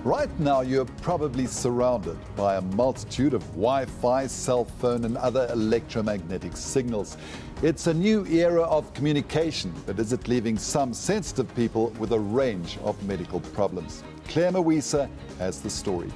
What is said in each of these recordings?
Right now, you're probably surrounded by a multitude of Wi-Fi, cell phone and other electromagnetic signals. It's a new era of communication, but is it leaving some sensitive people with a range of medical problems? Claire Mawisa has the story.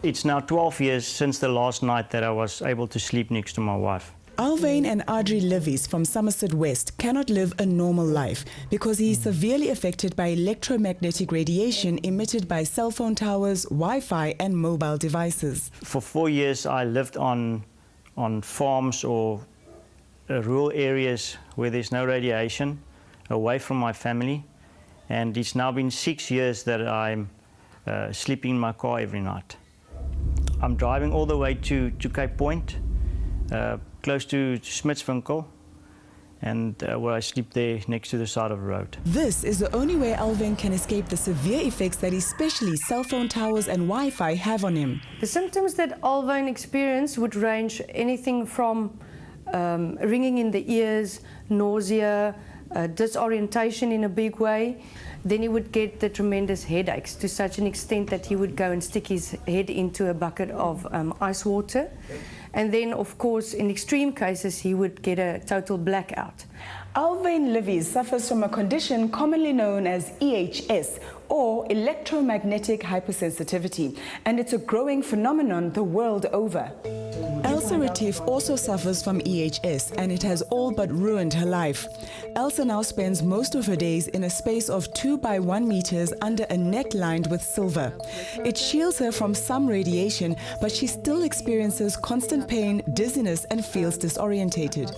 It's now 12 years since the last night that I was able to sleep next to my wife. Alvain and Audrey Livies from Somerset West cannot live a normal life because he is severely affected by electromagnetic radiation emitted by cell phone towers, Wi-Fi and mobile devices. For 4 years I lived on farms or rural areas where there's no radiation, away from my family, and it's now been 6 years that I'm sleeping in my car every night. I'm driving all the way to Cape Point, close to Smitswinkel, and where I sleep there next to the side of the road. This is the only way Alvain can escape the severe effects that especially cell phone towers and Wi-Fi have on him. The symptoms that Alvain experienced would range anything from ringing in the ears, nausea, disorientation in a big way. Then he would get the tremendous headaches to such an extent that he would go and stick his head into a bucket of ice water. And then, of course, in extreme cases, he would get a total blackout. Alvain Livies suffers from a condition commonly known as EHS, or electromagnetic hypersensitivity, and it's a growing phenomenon the world over. Elsa Retief also suffers from EHS, and it has all but ruined her life. Elsa now spends most of her days in a space of 2 by 1 meters under a net lined with silver. It shields her from some radiation, but she still experiences constant pain, dizziness, and feels disorientated.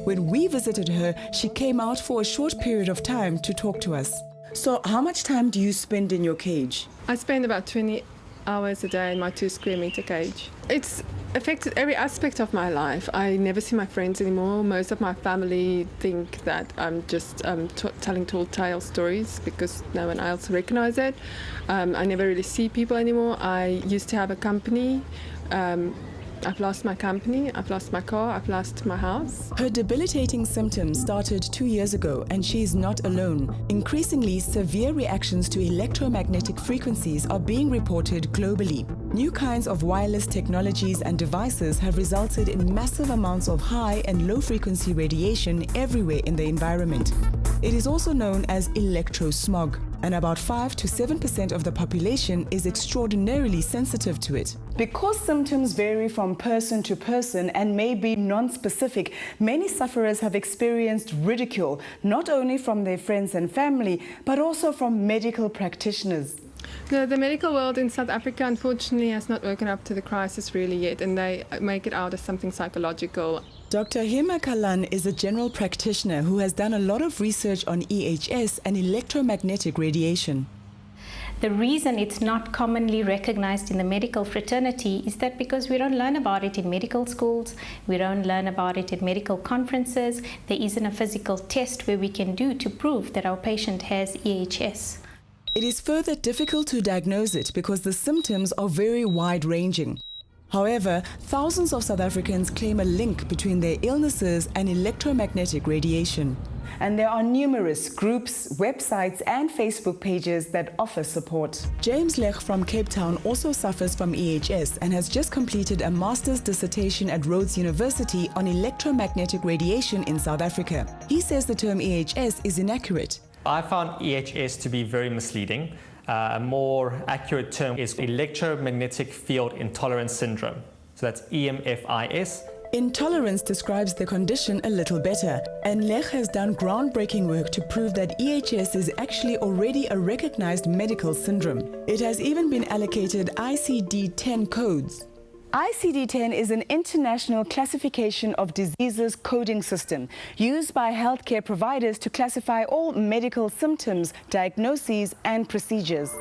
When we visited her, she came out for a short period of time to talk to us. So how much time do you spend in your cage? I spend about 20 hours a day in my 2 square meter cage. It's affected every aspect of my life. I never see my friends anymore. Most of my family think that I'm just telling tall tale stories because no one else recognizes it. I never really see people anymore. I used to have a company. I've lost my company, I've lost my car, I've lost my house. Her debilitating symptoms started 2 years ago, and she is not alone. Increasingly, severe reactions to electromagnetic frequencies are being reported globally. New kinds of wireless technologies and devices have resulted in massive amounts of high and low frequency radiation everywhere in the environment. It is also known as electrosmog, and about 5 to 7% of the population is extraordinarily sensitive to it. Because symptoms vary from person to person and may be non-specific, many sufferers have experienced ridicule, not only from their friends and family, but also from medical practitioners. The medical world in South Africa, unfortunately, has not woken up to the crisis really yet, and they make it out as something psychological. Dr. Hema Kalan is a general practitioner who has done a lot of research on EHS and electromagnetic radiation. The reason it's not commonly recognized in the medical fraternity is that because we don't learn about it in medical schools, we don't learn about it at medical conferences, there isn't a physical test where we can do to prove that our patient has EHS. It is further difficult to diagnose it because the symptoms are very wide-ranging. However, thousands of South Africans claim a link between their illnesses and electromagnetic radiation. And there are numerous groups, websites and Facebook pages that offer support. James LECH from Cape Town also suffers from EHS and has just completed a master's dissertation at Rhodes University on electromagnetic radiation in South Africa. He says the term EHS is inaccurate. I found EHS to be very misleading. A more accurate term is electromagnetic field intolerance syndrome. So that's EMFIS. Intolerance describes the condition a little better, and LECH has done groundbreaking work to prove that EHS is actually already a recognized medical syndrome. It has even been allocated ICD-10 codes. ICD-10 is an international classification of diseases coding system used by healthcare providers to classify all medical symptoms, diagnoses and procedures.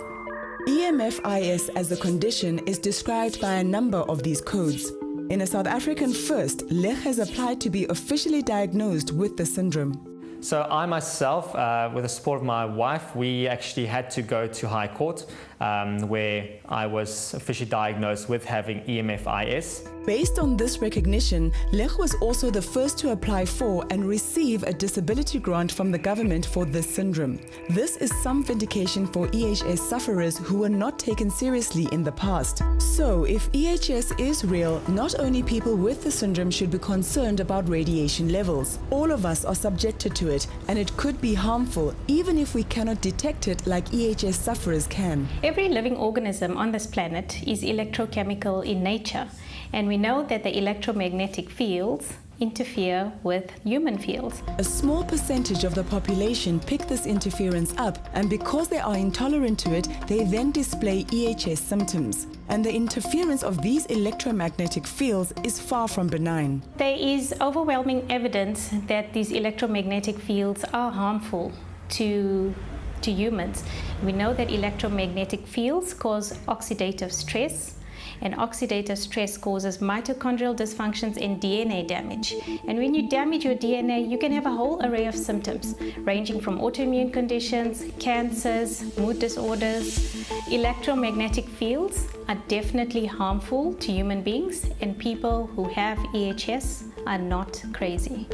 EMFIS as a condition is described by a number of these codes. In a South African first, LECH has applied to be officially diagnosed with the syndrome. So I myself, with the support of my wife, we actually had to go to High Court where I was officially diagnosed with having EMFIS. Based on this recognition, LECH was also the first to apply for and receive a disability grant from the government for this syndrome. This is some vindication for EHS sufferers who were not taken seriously in the past. So, if EHS is real, not only people with the syndrome should be concerned about radiation levels. All of us are subjected to it, and it could be harmful even if we cannot detect it like EHS sufferers can. Every living organism on this planet is electrochemical in nature, and we know that the electromagnetic fields interfere with human fields. A small percentage of the population pick this interference up, and because they are intolerant to it, they then display EHS symptoms. And the interference of these electromagnetic fields is far from benign. There is overwhelming evidence that these electromagnetic fields are harmful to humans. We know that electromagnetic fields cause oxidative stress, and oxidative stress causes mitochondrial dysfunctions and DNA damage. And when you damage your DNA, you can have a whole array of symptoms, ranging from autoimmune conditions, cancers, mood disorders. Electromagnetic fields are definitely harmful to human beings, and people who have EHS are not crazy.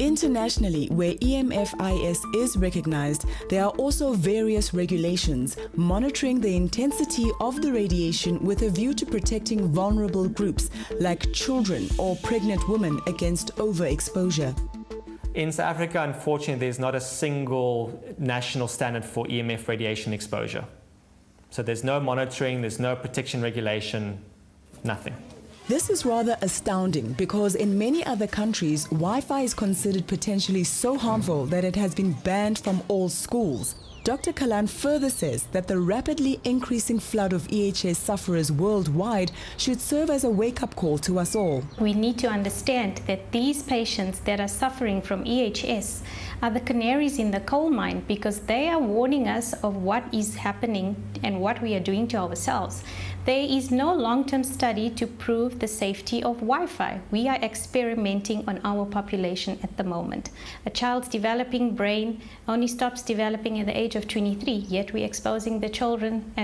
Internationally, where EMFIS is recognized, there are also various regulations monitoring the intensity of the radiation with a view to protecting vulnerable groups like children or pregnant women against overexposure. In South Africa, unfortunately, there's not a single national standard for EMF radiation exposure. So there's no monitoring, there's no protection regulation, nothing. This is rather astounding because in many other countries, Wi-Fi is considered potentially so harmful that it has been banned from all schools. Dr. Kalan further says that the rapidly increasing flood of EHS sufferers worldwide should serve as a wake-up call to us all. We need to understand that these patients that are suffering from EHS are the canaries in the coal mine, because they are warning us of what is happening and what we are doing to ourselves. There is no long-term study to prove the safety of Wi-Fi. We are experimenting on our population at the moment. A child's developing brain only stops developing at the age of 23, yet we're exposing the children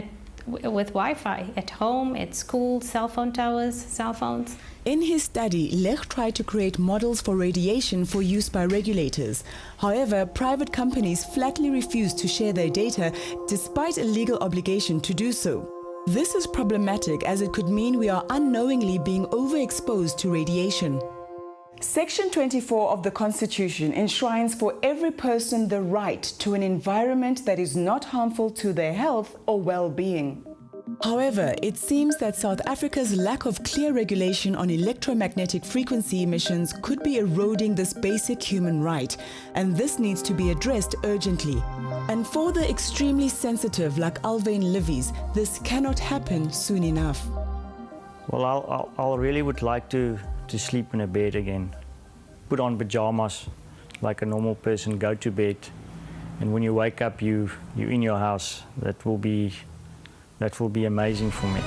with Wi-Fi at home, at school, cell phone towers, cell phones. In his study, LECH tried to create models for radiation for use by regulators. However, private companies flatly refused to share their data despite a legal obligation to do so. This is problematic, as it could mean we are unknowingly being overexposed to radiation. Section 24 of the Constitution enshrines for every person the right to an environment that is not harmful to their health or well-being. However, it seems that South Africa's lack of clear regulation on electromagnetic frequency emissions could be eroding this basic human right, and this needs to be addressed urgently. And for the extremely sensitive like Alvain Livies, this cannot happen soon enough. Well, I really would like to sleep in a bed again. Put on pajamas like a normal person, go to bed, and when you wake up, you're in your house. That will be amazing for me.